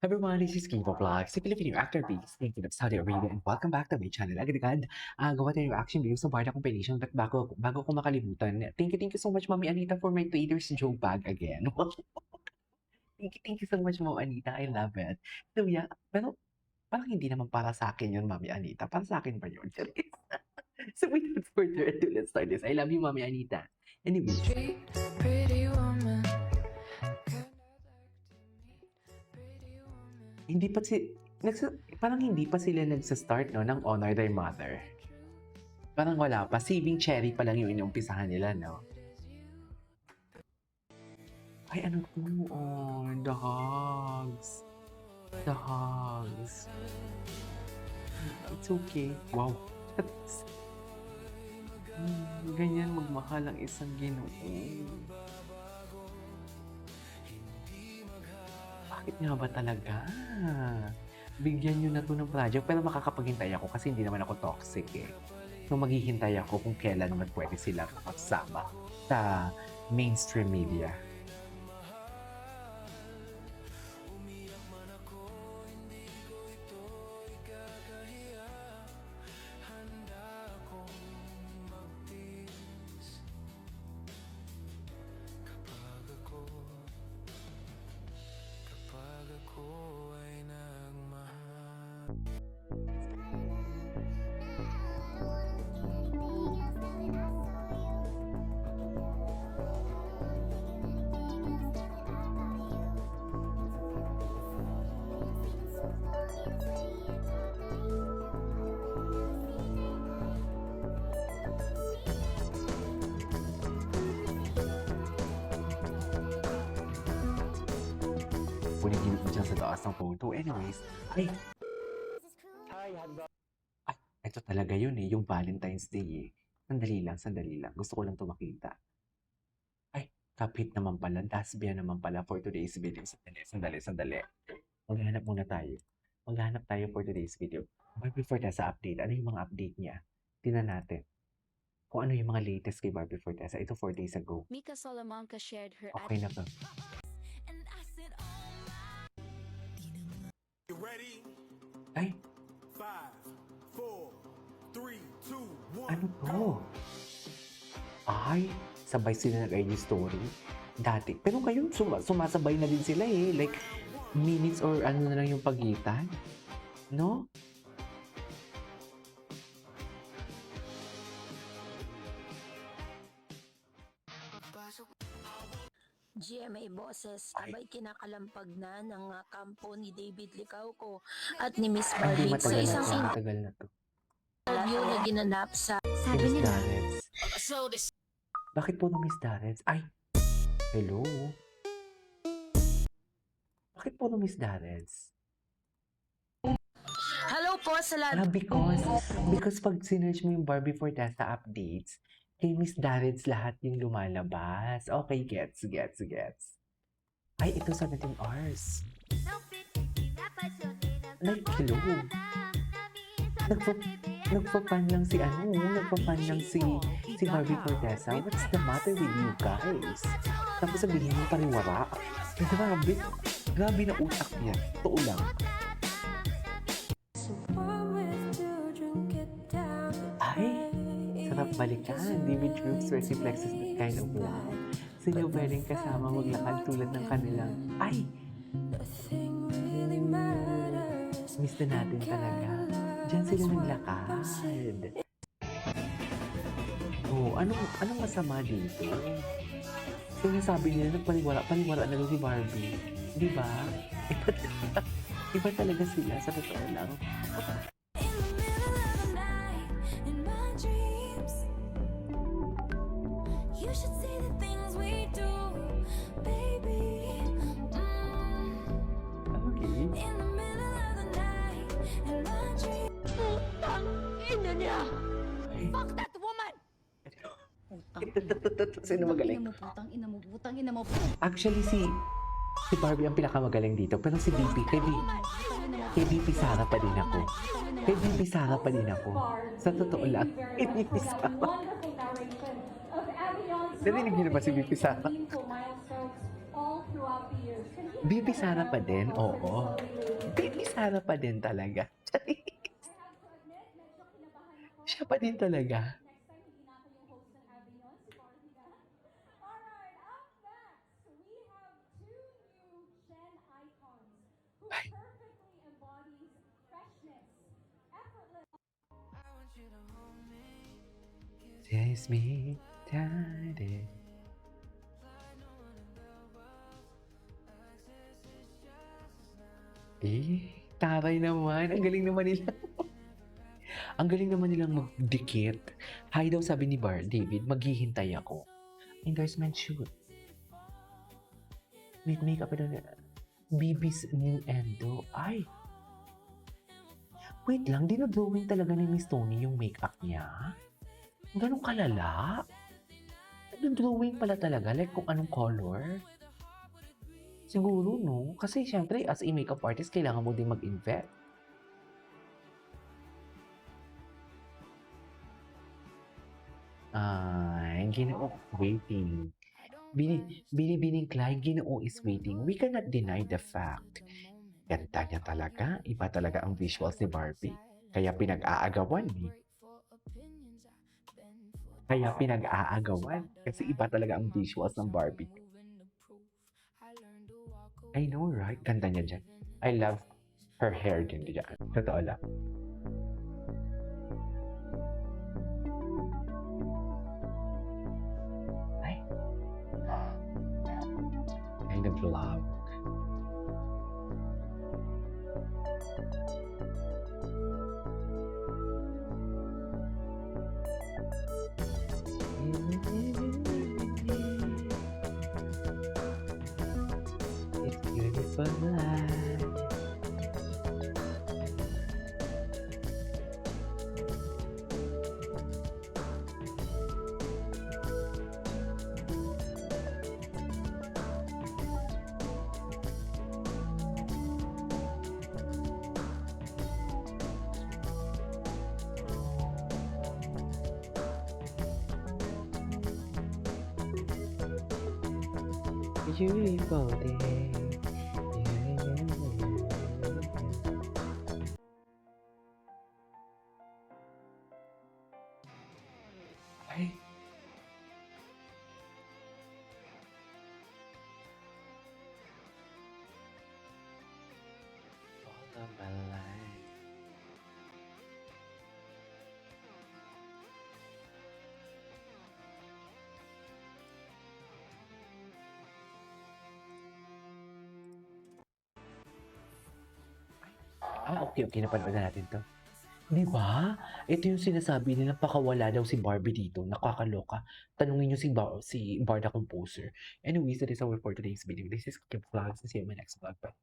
Everyone, this is Kivo Vlog, si Filipino actor based in Saudi Arabia, and welcome back to my channel. Agad-agad, gawa tayo ng reaction video sa Barda compilation, but bago ko makalimutan, thank you so much, Mami Anita, for my Trader's Joe bag again. Thank you so much, Mami Anita. I love it. So yeah, pero parang hindi naman para sa akin yun, Mami Anita. Para sa akin ba yun? Charis. So without further ado, let's start this. I love you, Mami Anita. Anyways, Pretty woman. hindi pa si parang hindi pa sila nagsa-start no ng Honor Thy Mother. Parang wala pa, Saving Cherry pa lang yung inumpisahan nila, no? Ay, ano to? Oh, the hugs. The hugs. It's okay. Wow. Ganyan magmahal ang isang Ginoo. Bakit nga ba talaga? Bigyan nyo na to ng project, pero makakapaghintay ako kasi hindi naman ako toxic eh. So maghihintay ako kung kailan naman pwede sila magsama sa mainstream media. Kapag ako ay nagmahal. Punigilip mo dyan sa taas ng photo. Anyways, ay, ito talaga yun eh, yung Valentine's Day eh. Sandali lang. Gusto ko lang ito makita. Ay, kapit naman pala. Dasbia naman pala for today's video. Sandali. Maghanap muna tayo. Maghanap tayo for today's video. But before that, sa update, ano yung mga update niya? Tingnan natin. Kung ano yung mga latest kay Barbie Fortesa. Ito 4 days ago. Mika Salamanca shared her Okay na to. You ready? Ay, 5, 4, 3, 2, 1. ano to? Ay, sabay sila nag-IG story. Dati. Pero ngayon, sumasabay na din sila eh. Like, minutes or ano na lang yung pagitan. No? GMA Boses, Ay. abay kinakalampag na ng kampo ni David Licauco at ni Miss Hindi Barbie sa matagal na isang to. Matagal na to. interview na ginanap sa Si Miss Darrets. Bakit po na Miss Darrets? Ay, hello? Bakit po na Miss Darrets? Hello po sa lahat. Because pag sinerch mo yung Barbie Fortesa updates, kay Miss Darrets lahat yung lumalabas. Okay, gets. Ay, ito 17 hours. Like, hello? Nagpa-fan lang si si Barbie Fortesa. What's the matter with you guys? Tapos sabihin mo pariwara. Grabe na utak niya. Totoo lang. Ay, sarap balikan. David Cruz versus Plexus that kind of wow. Sila pwedeng kasama maglakad tulad ng kanilang. Ay! Miss na natin talaga. Diyan sila naglakad. Oh, anong masama dito? Sinasabi nila paniwala na lang si Barbie. Di ba? Iba talaga sila sa totoo lang. You should see the things we do, baby. Okay. In the middle of the night, in my dreams. Ina niya! Ay. Fuck that woman! Sino magaling? Putang ina mo. Actually, si Barbie ang pinakamagaling dito. Pero si BP, kay BP Sara pa din ako. Kay BP Sara pa din ako. Sa totoo lang, kay BP Sara. Narinig niyo na ba si BP Sara? Baby Sara pa din, oo. Baby Sara pa din talaga. Siya pa din talaga. Ay, taste me, daddy. Taray naman. Ang galing naman nila. Ang galing naman nilang magdikit. Hi daw sabi ni David, maghihintay ako. Endorsement shoot. Make-up daw na. Bibi's new endo. Ay! Wait lang, dinodrawing talaga ni Miss Tony yung makeup niya? Ganun kalala? Dinodrawing pala talaga, like kung anong color? Siguro, no? Kasi syempre, as a makeup artist, kailangan mo din mag-invest. Ay, Ginoo, waiting. Binibining Clyde, Ginoo is waiting. We cannot deny the fact. Ganda niya talaga. Iba talaga ang visuals ni Barbie. Kaya pinag-aagawan eh. Kaya pinag-aagawan. Kasi iba talaga ang visuals ng Barbie. I know, right? Ganda niya dyan. I love her hair din dyan. Totoo lang. Ay. Kind of love. It's beautiful life. Beautiful day. Ay. All of my life. Okay, napanood na natin 'to. 'Di ba? Ito yung sinasabi nila pakawala daw si Barbie dito, nakakaloka. Tanungin niyo si Bar the Composer. Anyways, that is all for today's video. This is Kim Vlogs. See you in my next vlog. Bye.